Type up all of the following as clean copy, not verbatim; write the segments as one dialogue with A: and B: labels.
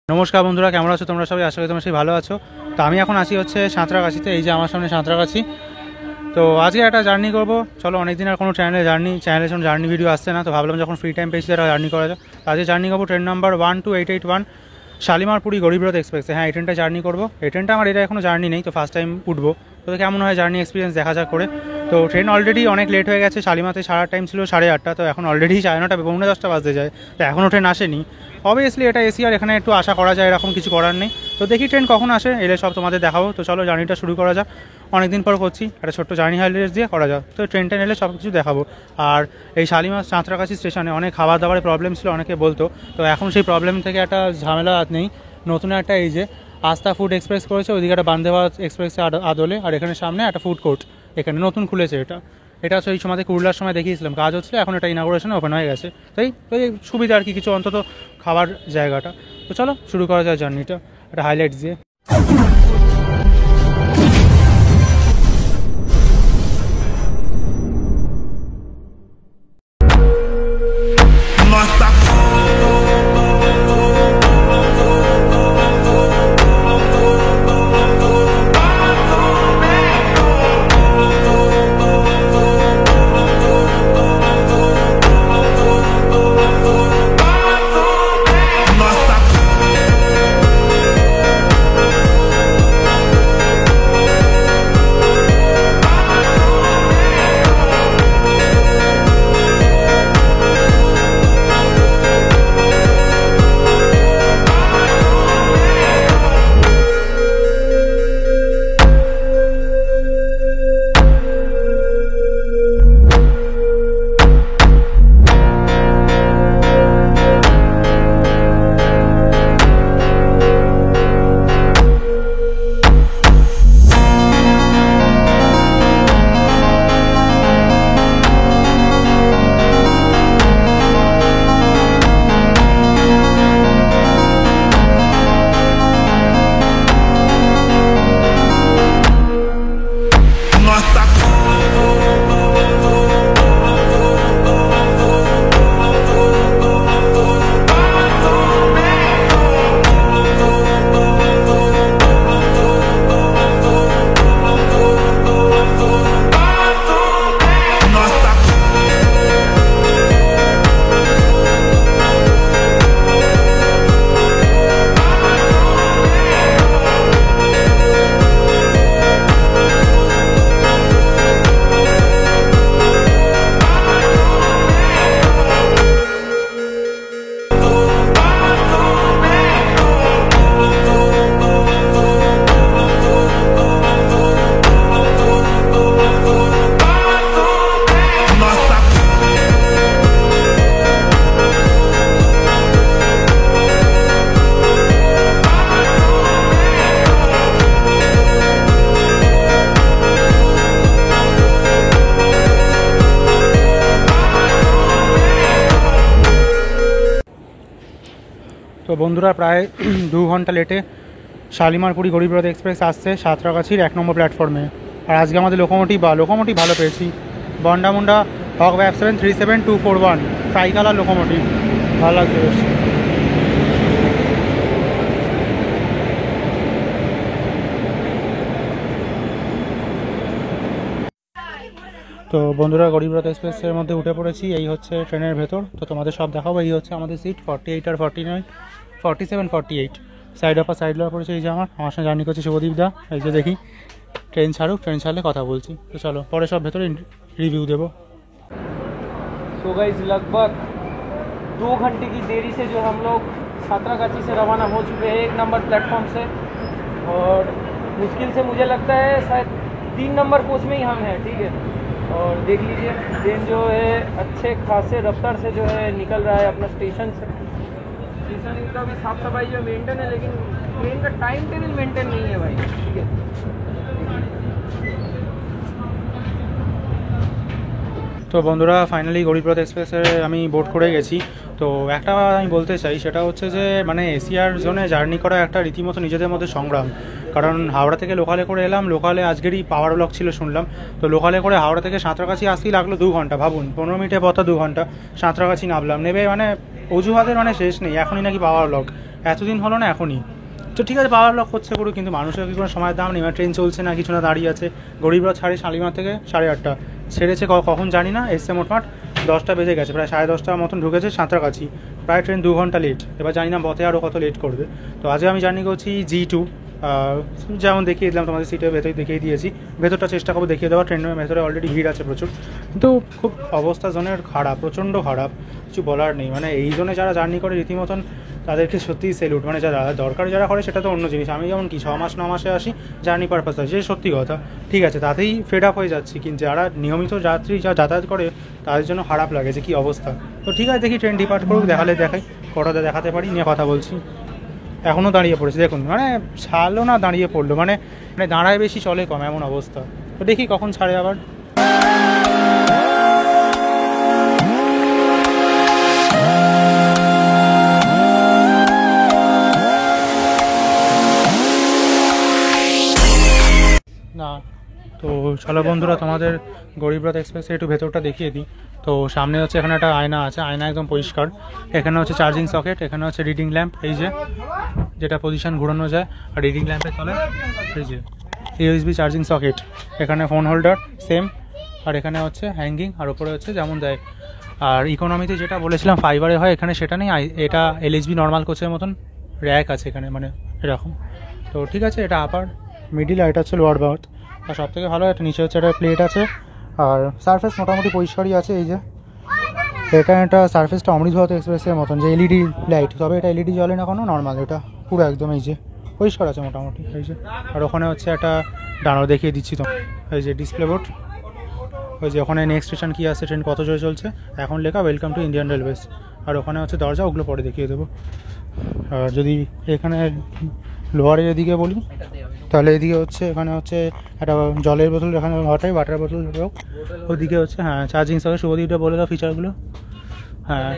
A: নমস্কার বন্ধুরা, কেমন আছো তোমরা সবাই? আশা করি তোমরা সবাই ভালো আছো। তো আমি এখন আছি হচ্ছে সাঁতরাগাছিতে। এই যে আমার সামনে সাঁতরাগাছি। তো আজকে একটা জার্নি করব। চলো, অনেকদিন আর কোনো চ্যানেলের জন্য জার্নি ভিডিও আসছে না, তো ভাবলাম যখন ফ্রি টাইম পেয়েছি একটা জার্নি করা যায়। তো আজকে জার্নি করবো ট্রেন নাম্বার 12881 শালিমারপুরি গরিবরথ এক্সপ্রেসে। হ্যাঁ, এই ট্রেনটা জার্নি করবো। এই ট্রেনটা আমার এটা এখনও জার্নি নেই, তো ফার্স্ট টাইম উঠবো। তো কেমন হয় জার্নি এক্সপিরিয়েন্স দেখা যাক করে। তো ট্রেন অলরেডি অনেক লেট হয়ে গেছে। শালিমাতে ছাড়ার টাইম ছিল 8:30, তো এখন অলরেডি 9:30 10:30 বাজতে যায়। তো এখনও ট্রেন আসেনি। অবভিয়াসলি এটা এসি, আর এখানে একটু আশা করা যায়, এরকম কিছু করার নেই। তো দেখি ট্রেন কখন আসে, এলে সব তোমাদের দেখাবো। তো চলো জার্নিটা শুরু করা যাক। অনেকদিন পর করছি, একটা ছোট্ট জার্নি হাইলাইটস দিয়ে করা যাক। তো ট্রেনটা এলে সব কিছু দেখাবো। আর এই শালিমার সাঁতরাগাছি স্টেশনে অনেক খাবার দাবারের প্রবলেম ছিল, অনেকে বলতো। তো এখন সেই প্রবলেম থেকে একটা ঝামেলা নেই। নতুন একটা এই যে আস্থা ফুড এক্সপ্রেস করেছে, ওইদিকে একটা বন্দে ভারত এক্সপ্রেসের আদলে, আর এখানে সামনে একটা ফুড কোর্ট এখানে নতুন খুলেছে। এটা সেই সময় কুরলার সময় দেখিয়েছিলাম, কাজ হচ্ছিল, এখন এটা ইনাগুরেশন ওপেন হয়ে গেছে। তাই এই সুবিধা আর কি, কিছু অন্তত খাবার জায়গাটা। তো চলো শুরু করা যায় জার্নিটা একটা হাইলাইটস দিয়ে। তো বন্ধুরা, প্রায় 2 ঘন্টা লেটে শালিমারপুরি গরিবরথ এক্সপ্রেস আসছে সাঁতরাগাছির 1 নম্বর প্ল্যাটফর্মে। আর আজকে আমাদের লোকোমোটিভ ভালো পেয়েছি। বন্ডামুন্ডা হক ব্যাপ 737241 ট্রাই কালার লোকোমোটিভ, ভালো লাগছে বেশ। তো বন্ধুরা, গরিবরথ এক্সপ্রেসের মধ্যে উঠে পড়েছি। এই হচ্ছে ট্রেনের ভেতর। তো তোমাদের সব দেখাবো। এই হচ্ছে আমাদের সিট 48 আর 49, 47 48। সাইড লওয়া পড়েছে। এই যে আমার সঙ্গে জার্নি করছে শুভদীপ দা। এই যে দেখি ট্রেন ছাড়লে কথা বলছি। তো চলো পরে সব ভেতরে रिव्यू देवो।
B: तो गाइस लगभग 2 घंटे की देरी से जो हम लोग साँतरागाछी से रवाना हो चुके हैं 1 नंबर प्लेटफॉर्म से, और मुश्किल से मुझे लगता है शायद 3 नंबर कोच में ही हम हैं। ठीक है, और देख लीजिए ट्रेन जो है अच्छे खासे रफ्तार से जो है निकल रहा है अपना स्टेशन से। स्टेशन का भी साफ़ सफाई जो मेंटेन है, लेकिन ट्रेन का टाइम टेबल मेंटेन नहीं है भाई। ठीक है,
A: তো বন্ধুরা, ফাইনালি গরিবরথ এক্সপ্রেসে আমি বোর্ড করে গেছি। তো একটা আমি বলতে চাই, সেটা হচ্ছে যে মানে এশিয়ার জোনে জার্নি করা একটা রীতিমতো নিজেদের মধ্যে সংগ্রাম। কারণ হাওড়া থেকে লোকালে করে এলাম, লোকালে আজকেরই পাওয়ার ব্লক ছিল শুনলাম। তো লোকালে করে হাওড়া থেকে সাঁতরাগাছি আসতেই লাগলো 2 ঘন্টা। ভাবুন, 15 মিনিটে পথ 2 ঘন্টা। সাঁতরাগাছি নামলাম, নেবে মানে অজুহাতের মানে শেষ নেই, এখনই নাকি পাওয়ার ব্লক, এতদিন হলো না এখনই। তো ঠিক আছে বাবার লক হচ্ছে পুরো, কিন্তু মানুষের কি কোনো সময়ের দাম নেই, মানে ট্রেন চলছে না কিছু না, দাঁড়িয়ে আছে। গরিবরা ছাড়ে শালিমার থেকে 8:30, ছেড়েছে কখন জানি না, এসছে মোটমাট 10টা বেজে গেছে, প্রায় 10:30টার মতন ঢুকেছে সাঁতরাগাছি, প্রায় ট্রেন 2 ঘন্টা লেট। এবার জানি না পথে আরও কত লেট করবে। তো আজকে আমি জার্নি করছি G2, যেমন দেখিয়ে দিলাম তোমাদের সিটের ভেতরে দেখিয়ে দিয়েছি, ভেতরটা চেষ্টা করবো দেখিয়ে দেওয়া। ট্রেনের ভেতরে অলরেডি ভিড় আছে প্রচুর, কিন্তু খুব অবস্থা জোনের খারাপ, প্রচণ্ড খারাপ, কিছু বলার নেই। মানে এই জোনে যারা জার্নি করে রীতিমতন তাদেরকে সত্যিই সেলুট। মানে যারা দরকার যারা করে সেটা তো অন্য জিনিস, আমি যেমন কি 6 মাস 9 মাসে আসি জার্নি পারপাস আছে, সে সত্যি কথা, ঠিক আছে, তাতেই ফেড আপ হয়ে যাচ্ছি। কিন্তু যারা নিয়মিত যাত্রী যাতায়াত করে তাদের জন্য খারাপ লাগে যে কী অবস্থা। তো ঠিক আছে দেখি ট্রেন ডিপার্ট করুক, দেখালে দেখাই, কটাতে দেখাতে পারি নিয়ে কথা বলছি। এখনও দাঁড়িয়ে পড়েছে দেখুন, মানে ছাড়লো না দাঁড়িয়ে পড়লো, মানে দাঁড়ায় বেশি চলে কম, এমন অবস্থা। তো দেখি কখন ছাড়ে আবার। না তো চলো বন্ধুরা, তোমাদের গরিবরথ এক্সপ্রেসে একটু ভেতরটা দেখিয়ে দিই। তো সামনে হচ্ছে এখানে একটা আয়না আছে, আয়না একদম পরিষ্কার। এখানে হচ্ছে চার্জিং সকেট, এখানে হচ্ছে রিডিং ল্যাম্প, এই যে যেটা পজিশন ঘোরানো যায়, আর রিডিং ল্যাম্পের তলে এই যে USB চার্জিং সকেট। এখানে ফোন হোল্ডার সেম, আর এখানে হচ্ছে হ্যাঙ্গিং, আর ওপরে হচ্ছে যেমন দেয়। আর ইকোনমিতে যেটা বলেছিলাম ফাইবারে হয়, এখানে সেটা নেই, এটা LHB নর্মাল কোচের মতন র্যাক আছে এখানে, মানে এরকম। তো ঠিক আছে, এটা আপার মিডিল, আর এটা হচ্ছে লোয়ার বার্থ। আর সব থেকে ভালো একটা নিচে হচ্ছে একটা প্লেট আছে, আর সারফেস মোটামুটি পরিষ্কারই আছে। এই যে এটা সারফেসটা অমৃতভারত এক্সপ্রেসের মতন, যে LED লাইট, তবে এটা LED জ্বলে না কোনো, নর্মাল এটা পুরো একদম এই যে পরিষ্কার আছে মোটামুটি। এই যে আর ওখানে হচ্ছে একটা ডানো দেখিয়ে দিচ্ছি তো, এই যে ডিসপ্লে বোর্ড, ওই যে ওখানে নেক্সট স্টেশন কী আছে, ট্রেন কত জোরে চলছে, এখন লেখা ওয়েলকাম টু ইন্ডিয়ান রেলওয়েজ। আর ওখানে হচ্ছে দরজা, ওগুলো পরে দেখিয়ে দেবো। আর যদি এখানে লোয়ারের এদিকে বলি, তাহলে এদিকে হচ্ছে এখানে হচ্ছে একটা জলের বোতল, এখানে ওয়াটার বোতল হোক, ওদিকে হচ্ছে হ্যাঁ চার্জিং সকেট। শুভদীপটা বলে দাও ফিচারগুলো। হ্যাঁ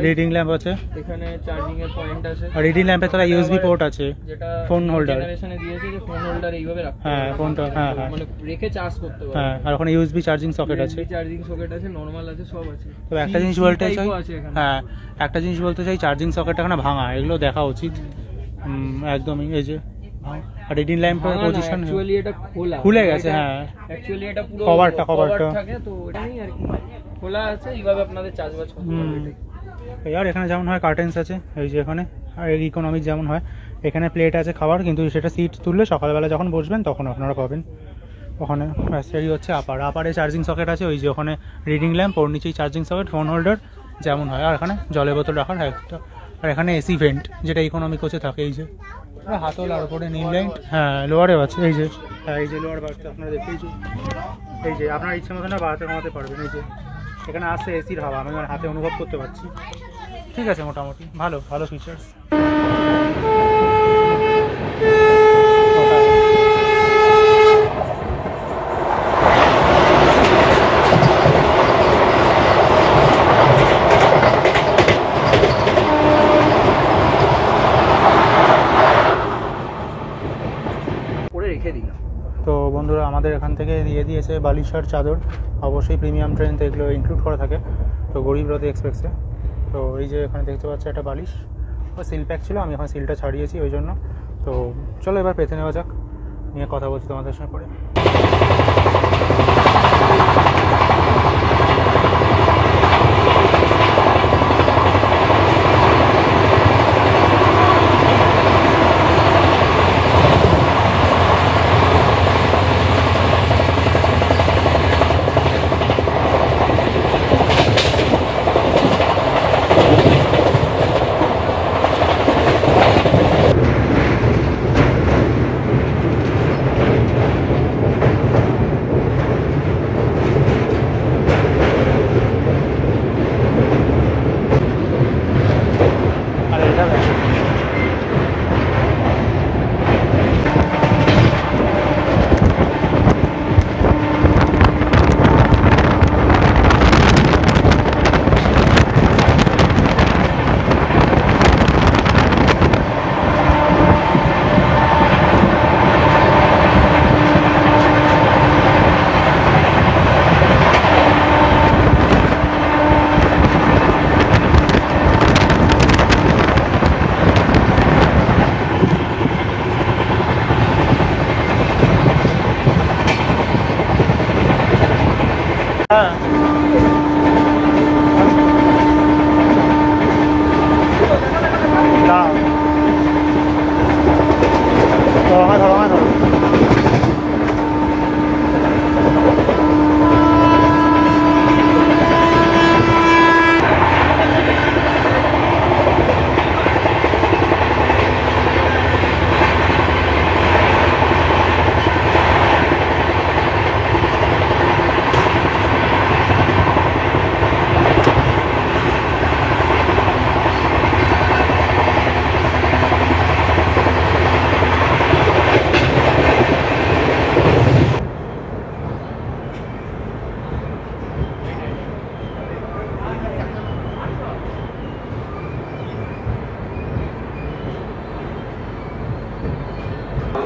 A: রিডিং ল্যাম্প আছে,
B: এখানে চার্জিং এর পয়েন্ট আছে,
A: আর রিডিং ল্যাম্পে তারা USB পোর্ট আছে,
B: যেটা
A: ফোন হোল্ডার
B: জেনারেশনে দিয়েছে যে ফোন হোল্ডার এইভাবে রাখতে
A: হ্যাঁ
B: হবে,
A: ফোনটা, হ্যাঁ হ্যাঁ
B: মানে রেখে চার্জ করতে পারবে।
A: হ্যাঁ, আর ওখানে USB চার্জিং সকেট আছে,
B: চার্জিং সকেট আছে, নরমাল আছে, সব আছে।
A: তো একটা জিনিস বলতে চাই,
B: আছে এখানে।
A: হ্যাঁ একটা জিনিস বলতে চাই, চার্জিং সকেটটা এখানে ভাঙা, এগুলো দেখা উচিত একদমই। এই যে আর রিডিং ল্যাম্পের পজিশন
B: অ্যাকচুয়ালি এটা খোলা,
A: খুলে গেছে, হ্যাঁ
B: অ্যাকচুয়ালি এটা পুরো
A: কভারটা
B: থাকে, তো এটা নেই আর কি, খোলা আছে, এইভাবে আপনাদের চার্জবাজ করতে পারবে।
A: আর এখানে যেমন হয় কার্টেন্স আছে, এই যে এখানে, আর ইকোনমিক যেমন হয় এখানে প্লেট আছে খাবার, কিন্তু সেটা সিট তুললে সকালবেলা যখন বসবেন তখন আপনারা পাবেন ওখানে। এই হচ্ছে আপারে চার্জিং সকেট আছে, ওই যে ওখানে রিডিং ল্যাম্প, ওর নিচেই চার্জিং সকেট, ফোন হোল্ডার যেমন হয়, আর এখানে জলের বোতল রাখার একটা, আর এখানে AC ভেন্ট যেটা ইকোনমি কোচে থাকে। এই যে হাতল, আর ওপরে নীল লাইট, হ্যাঁ লোয়ারেও আছে, এই যে হ্যাঁ এই যে লোয়ার বাড়তে আপনারা দেখতে, এই যে আপনার ইচ্ছে মতো না বাড়াতে কমাতে পারবেন। এই যে এখানে আসছে এসির হাওয়া, আমি আমার হাতে অনুভব করতে পারছি। ঠিক আছে, মোটামুটি ভালো ভালো ফিচার্স। তো বন্ধুরা আমাদের এখান থেকে দিয়ে দিয়েছে বালিশার চাদর, অবশ্যই প্রিমিয়াম ট্রেন তো এগুলো ইনক্লুড করা থাকে তো গরিবরথ এক্সপ্রেসে। তো এই যে এখানে দেখতে পাচ্ছি একটা বালিশ, ও সিল প্যাক ছিল, আমি এখন সিলটা ছাড়িয়েছি ওই জন্য। তো চলো এবার পেতে নেওয়া যাক, নিয়ে কথা বলছি তোমাদের সঙ্গে পরে।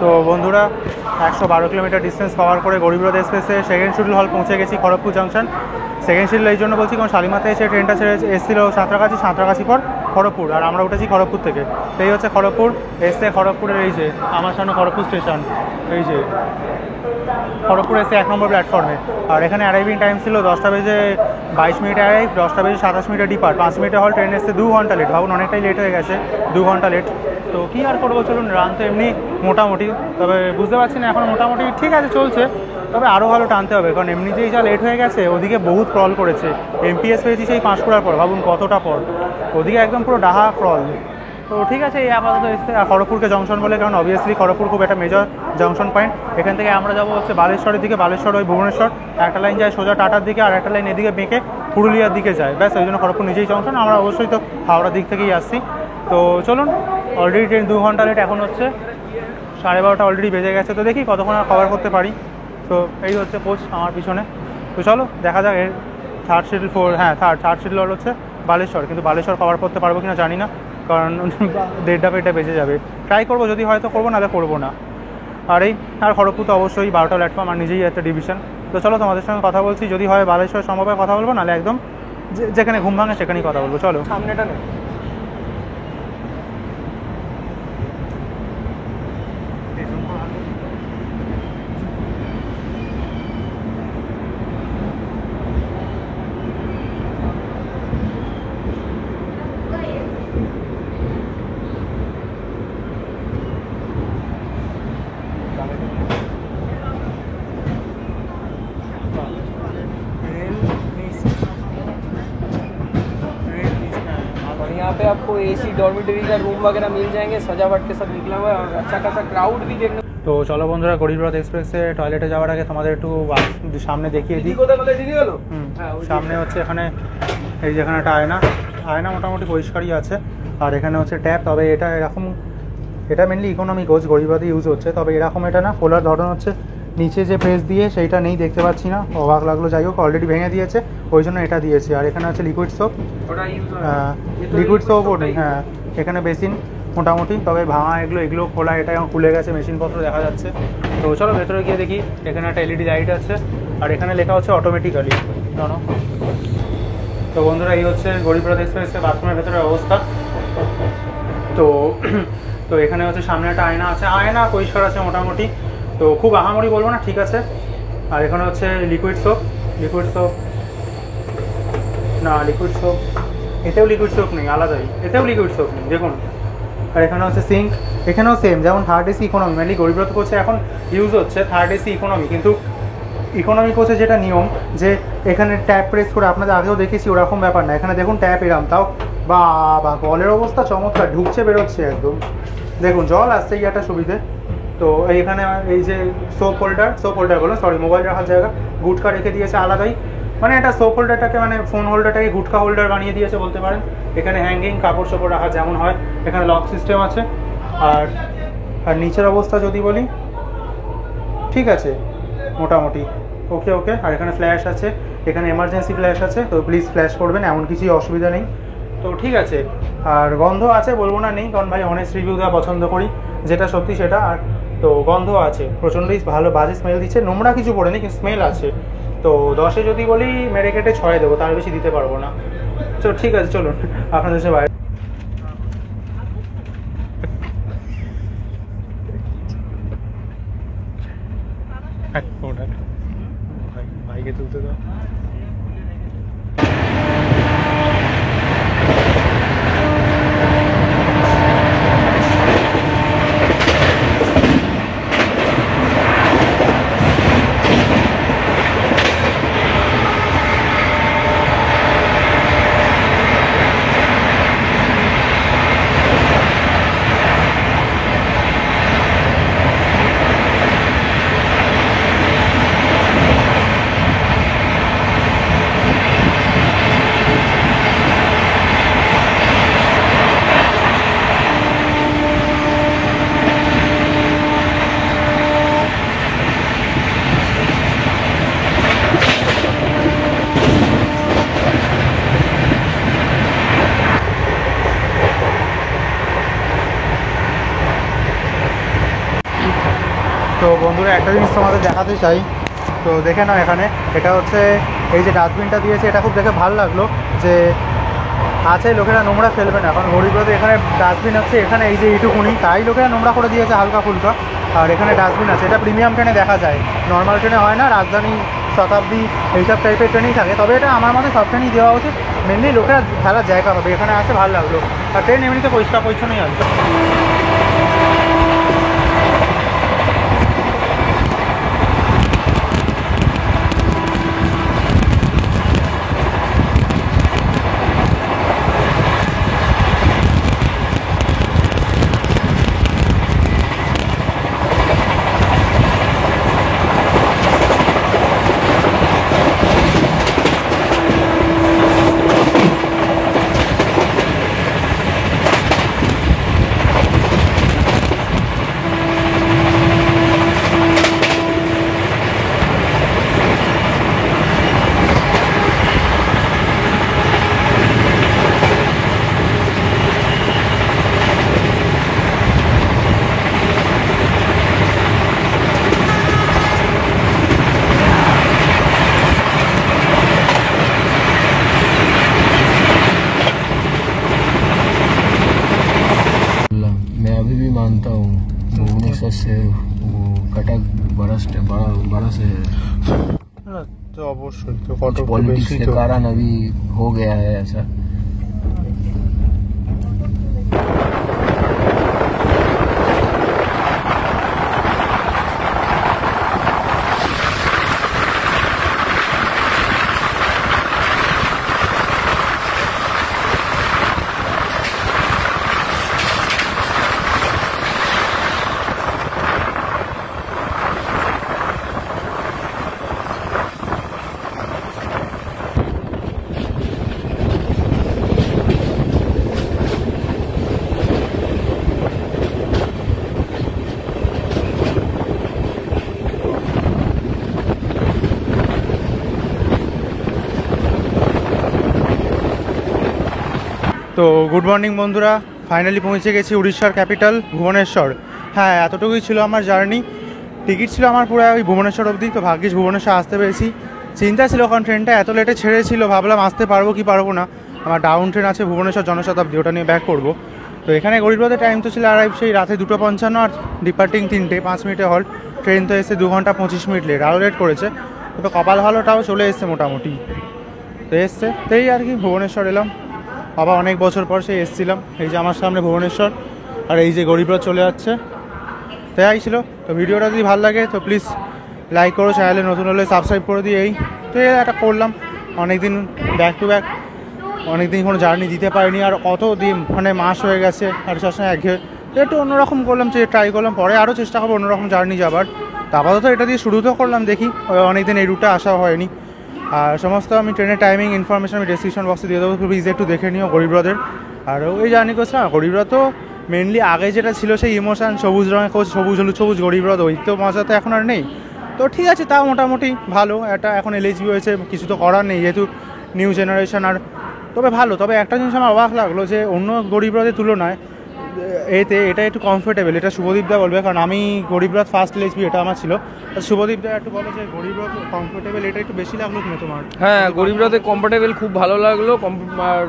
A: তো বন্ধুরা 112 কিলোমিটার ডিস্টেন্স কভার করে গরিবরথ এক্সপ্রেসে সেকেন্ড শিডিউল হল পৌঁছে গেছি খড়গপুর জাংশন। সেকেন্ড শিডিউল এই জন্য বলছি কারণ শালিমাতে এসে ট্রেনটা ছেড়ে এসেছিল সাঁতরাগাছি পর খড়গপুর, আর আমরা উঠেছি খড়গপুর থেকে। তো এই হচ্ছে খড়গপুর, এসে খড়গপুরের এই যে আমার সামনে খড়গপুর স্টেশন, এই যে খড়গপুর এসে 1 নম্বর প্ল্যাটফর্মে। আর এখানে অ্যারাইভিং টাইম ছিল 10টা বেজে 22 মিনিটে অ্যারাইভ, 10টা বেজে 27 মিনিটে ডিপার্ট, 5 মিনিটে হল। ট্রেন এসে 2 ঘন্টা লেট, ভাবুন অনেকটাই লেট হয়ে গেছে, 2 ঘন্টা লেট। তো কী আর করবো, চলুন। রান তো এমনি মোটামুটি, তবে বুঝতে পারছি না এখন মোটামুটি ঠিক আছে চলছে, তবে আরও ভালো টানতে হবে কারণ এমনিতেই যা লেট হয়ে গেছে। ওদিকে বহুত ক্রল করেছে, এমপিএস পেয়েছি সেই 5 পর, ভাবুন কতটা পর, ওদিকে একদম পুরো ডাহা ক্রল। তো ঠিক আছে, এই আপাতত এসছে। আর খড়গপুরকে জংশন বলে কারণ অবভিয়াসলি খড়গপুর খুব একটা মেজর জংশন পয়েন্ট। এখান থেকে আমরা যাবো হচ্ছে বালেশ্বরের দিকে, বালেশ্বর ওই ভুবনেশ্বর একটা লাইন যায় সোজা টাটার দিকে, আর একটা লাইন এদিকে বেঁকে পুরুলিয়ার দিকে যায়, ব্যাস। ওই জন্য খড়গপুর নিজেই জংশন। আমরা অবশ্যই তো হাওড়ার দিক থেকেই আসছি। তো চলুন, অলরেডি ট্রেন 2 ঘন্টা লেট, এখন হচ্ছে 12:30 অলরেডি বেজে গেছে। তো দেখি কতক্ষণ আর কভার করতে পারি। তো এই হচ্ছে কোচ আমার পিছনে। তো চলো দেখা যাক। এর থার্ড শিডিউল হল হচ্ছে বালেশ্বর, কিন্তু বালেশ্বর কভার করতে পারবো কিনা জানি না কারণ 1:30 বেজে যাবে। ট্রাই করবো, যদি হয়তো করবো, নাহলে করবো না। আর খড়গপুর তো অবশ্যই 12টা প্ল্যাটফর্ম আর নিজেই একটা ডিভিশন। তো চলো তোমাদের সঙ্গে কথা বলছি, যদি হয় বালেশ্বর সম্ভব হয় কথা বলবো, নাহলে একদম যেখানে ঘুম ভাঙে সেখানেই কথা বলবো। চলো
B: সামনেটা নেই। यहाँ पे आपको एसी डॉर्मेटरी का रूम वगैरह मिल जाएंगे, सजावट के साथ निकला हुआ है, और अच्छा खासा क्राउड भी देखने।
A: তো চলো বন্ধুরা, গরিবরথ এক্সপ্রেসে টয়লেটে যাওয়ার আগে তোমাদের একটু সামনে দেখিয়ে দিই। সামনে হচ্ছে এখানে এই যেখানে একটা আয়না মোটামুটি পরিষ্কারই আছে। আর এখানে হচ্ছে ট্যাপ, তবে এটা মেনলি ইকোনমি কোচ গরিবরথে ইউজ হচ্ছে, তবে এরকম এটা না, খোলার ধরন হচ্ছে নিচে যে প্রেস দিয়ে সেইটা নেই, দেখতে পাচ্ছি না, অবাক লাগলো। যাই হোক, অলরেডি ভেঙে দিয়েছে, ওই জন্য এটা দিয়েছে। আর এখানে হচ্ছে লিকুইড সোপ, লিকুইড সোপও নেই। হ্যাঁ, এখানে বেসিন মোটামুটি, তবে ভাঙা এগুলো খোলা, এটা এখন খুলে গেছে, মেশিনপত্র দেখা যাচ্ছে। তো চলো ভেতরে গিয়ে দেখি। এখানে একটা এলইডি লাইট আছে, আর এখানে লেখা হচ্ছে অটোমেটিক্যালি, জানো। তো বন্ধুরা, এই হচ্ছে গরিবরথ এক্সপ্রেসের বাথরুমের ভেতরের অবস্থা। তো এখানে হচ্ছে সামনে একটা আয়না আছে, আয়না পরিষ্কার আছে মোটামুটি, তো খুব আহামরি বলবো না, ঠিক আছে। আর এখানে হচ্ছে লিকুইড সোপ, এতেও লিকুইড সোপ নেই, আলাদাই, এতেও লিকুইড সোপ নেই, দেখুন। আর এখানে হচ্ছে সিঙ্ক, এখানেও সেম, যেমন third AC economy, mainly Garibrath কোচে এখন ইউজ হচ্ছে থার্ড এসি ইকোনমি। কিন্তু ইকোনমি কোচে যেটা নিয়ম, যে এখানে ট্যাপ প্রেস করে, আপনাদের আগেও দেখেছি, ওরকম ব্যাপার না। এখানে দেখুন ট্যাপ এরাম, তাও বা কলের অবস্থা চমৎকার, ঢুকছে বেরোচ্ছে একদম, দেখুন জল আসছে, এই একটা সুবিধে। তো এইখানে এই যে সোপ হোল্ডার বলুন, সরি, মোবাইল রাখার জায়গা, গুটকা রেখে দিয়েছে আলাদাই, মানে একটা সোপ হোল্ডারটাকে, মানে ফোন হোল্ডারটাকে গুটকা হোল্ডার বানিয়ে দিয়েছে বলতে পারেন। এখানে হ্যাঙ্গিং কাপড় চোপড় রাখা যেমন হয়, এখানে লক সিস্টেম আছে। আর নিচের অবস্থা যদি বলি, ঠিক আছে মোটামুটি, ওকে। আর এখানে ফ্ল্যাশ আছে, এখানে এমার্জেন্সি ফ্ল্যাশ আছে, তো প্লিজ ফ্ল্যাশ করবেন, এমন কিছুই অসুবিধা নেই। তো ঠিক আছে। আর গন্ধ আছে, বলবো না নেই, কারণ ভাই অনেস্ট রিভিউ দেওয়া পছন্দ করি, যেটা সত্যি সেটা। আর তো গন্ধ আছে, প্রচণ্ডই ভালো, বাজে স্মেল দিচ্ছে, নোংরা কিছু পড়েনি কিন্তু স্মেল আছে। তো 10-এ যদি বলি, মেরে কেটে 6 দেবো, তার বেশি দিতে পারবো না। তো ঠিক আছে, চলুন আপনাদের সাথে বাইরে। ভাইকে তুলতে দাও। তো বন্ধুরা একটা জিনিস তোমাদের দেখাতে চাই, তো দেখে নাও এখানে, এটা হচ্ছে এই যে ডাস্টবিনটা দিয়েছে, এটা খুব দেখে ভালো লাগলো যে আছে লোকেরা নোংরা ফেলবে না। এখন গরিবরথে এখানে ডাস্টবিন আছে, এখানে এই যে এইটুকুনি, তাই লোকেরা নোংরা করে দিয়েছে হালকা ফুলকা। আর এখানে ডাস্টবিন আছে, এটা প্রিমিয়াম ট্রেনে দেখা যায়, নর্মাল ট্রেনে হয় না, রাজধানী, শতাব্দী এইসব টাইপের ট্রেনেই থাকে। তবে এটা আমার মতে সব ট্রেনেই দেওয়া উচিত, মেনলি লোকেরা ফেলার জায়গা হবে, এখানে আসে ভালো লাগলো। আর ট্রেন এমনিতে পরিষ্কার পরিচ্ছন্নই আছে।
C: मैं अभी भी मानता हूँ भुवनेश्वर से वो कटक बड़ा से
A: তো অবশ্যই তো কত
C: पॉलिटिक्स के कारण अभी हो गया है ऐसा।
A: তো গুড মর্নিং বন্ধুরা, ফাইনালি পৌঁছে গেছি উড়িষ্যার ক্যাপিটাল ভুবনেশ্বর। হ্যাঁ, এতটুকুই ছিল আমার জার্নি। টিকিট ছিল আমার পুরো ওই ভুবনেশ্বর অবধি, তো ভাগ্যিস ভুবনেশ্বর আসতে পেরেছি। চিন্তা ছিল কারণ ট্রেনটা এত লেটে ছেড়েছিল, ভাবলাম আসতে পারবো কি পারবো না। আমার ডাউন ট্রেন আছে ভুবনেশ্বর জনশতাব্দী, ওটা নিয়ে ব্যাক করবো। তো এখানে গরিবরথের টাইম তো ছিল অ্যারাইভ সেই রাতে 2:55 আর ডিপার্টিং 3টে 5 মিনিটে হল্ট। ট্রেন তো এসে 2 ঘন্টা 25 মিনিট লেট, আরও লেট করেছে। তবে কপাল ভালোটাও চলে এসছে মোটামুটি, তো এসছে তাই আর কি ভুবনেশ্বর এলাম। আবার অনেক বছর পর সেই এসেছিলাম। এই যে আমার সামনে ভুবনেশ্বর, আর এই যে গরিবরথ চলে যাচ্ছে, তাই ছিল। তো ভিডিওটা যদি ভালো লাগে তো প্লিজ লাইক করো, চ্যানেলে নতুন হলে সাবস্ক্রাইব করে দিই। এই তো একটা করলাম, অনেক দিন ব্যাক টু ব্যাক, অনেক দিন কোনো জার্নি দিতে পারিনি, আর কত দিন মানে মাস হয়ে গেছে, আর সবসময় একঘেয়ে। তো একটু অন্যরকম করলাম, যে ট্রাই করলাম, পরে আরও চেষ্টা করবো অন্যরকম জার্নি যাবার। তো আপাতত এটা দিয়ে শুরু তো করলাম, দেখি অনেক দিন এই রুটে আসা হয়নি। আর সমস্ত আমি ট্রেনের টাইমিং ইনফরমেশন আমি ডেসক্রিপশন বক্সে দিয়ে দেবো, প্লিজ একটু দেখে নিও গরিবরথের। আর ওই জার্নি করছিলাম গরিবরথ, তো মেনলি আগে যেটা ছিল সেই ইমোশন, সবুজ রঙের কোচ, সবুজ হলুদ সবুজ গরিবরথ, ওই তো মজা তো এখন আর নেই। তো ঠিক আছে, তাও মোটামুটি ভালো। এটা এখন এলএইচবি হয়েছে, কিছু তো করার নেই যেহেতু নিউ জেনারেশন। আর তবে ভালো, তবে একটা জিনিস আমার অবাক লাগলো যে অন্য গরিবরথের তুলনায় এটা একটু কমফোর্টেবল। এটা শুভদীপদা বলবে, কারণ আমি গরিবরথ ফার্স্ট এলএইচবি এটা আমার ছিল। শুভদীপদা একটু বলো যে গরিবরথ কমফোর্টেবল, এটা একটু বেশি লাগলো কিনা তোমার?
B: হ্যাঁ, গরিবরথে কমফোর্টেবল খুব ভালো লাগলো। আর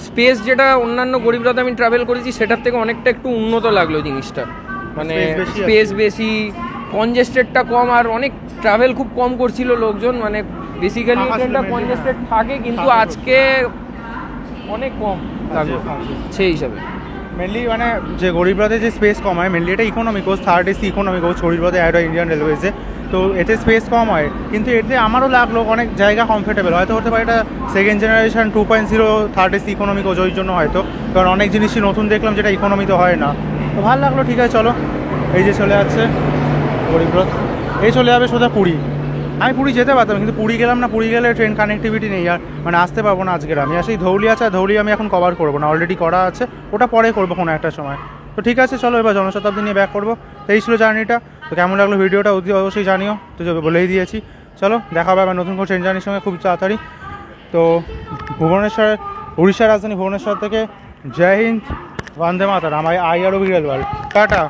B: স্পেস যেটা অন্যান্য গরিবরথে আমি ট্রাভেল করেছি সেটার থেকে অনেকটা একটু উন্নত লাগলো জিনিসটা। মানে স্পেস বেশি, কনজেস্টেডটা কম, আর অনেক ট্রাভেল খুব কম করছিল লোকজন। মানে বেসিক্যালি ট্রেনটা কনজেস্টেড থাকে, কিন্তু আজকে অনেক কম লাগলো সেই হিসাবে।
A: মেনলি মানে যে গরিবরথে যে স্পেস কম হয়, মেনলি এটা economy coach, third AC economy coach গরিবরথে অ্যাড হয় ইন্ডিয়ান রেলওয়েজে। তো এতে স্পেস কম হয়, কিন্তু এতে আমারও লাগলো অনেক জায়গা কমফোর্টেবল। হয়তো হতে পারে এটা second generation 2.0 third AC economy coach, ওই জন্য হয়তো, কারণ অনেক জিনিসই নতুন দেখলাম যেটা ইকোনমিতে হয় না। তো ভালো লাগলো। ঠিক আছে চলো, এই যে চলে যাচ্ছে গরিবরথ, এই চলে যাবে সোজা পুরী। আমি পুরী যেতে পারতাম, কিন্তু পুরী গেলাম না। পুরী গেলে ট্রেন কানেক্টিভিটি নেই, আর মানে আসতে পারবো না আজকের। আমি আসি ধৌলি আছে, আর ধৌলি আমি এখন কভার করবো না, অলরেডি করা আছে, ওটা পরে করবো কোনো একটা সময়। তো ঠিক আছে চলো, এবার জনশতাব্দী নিয়ে ব্যাক করবো। তো এই ছিল জার্নিটা। তো কেমন লাগলো ভিডিওটা অবশ্যই জানিও, তো বলেই দিয়েছি। চলো দেখা হবে আবার নতুন কোনো ট্রেন জার্নির সঙ্গে খুব তাড়াতাড়ি। তো ভুবনেশ্বর, উড়িষ্যার রাজধানী ভুবনেশ্বর থেকে জয় হিন্দ, বন্দে মাতরম, আই আর রেলওয়ে, টাটা।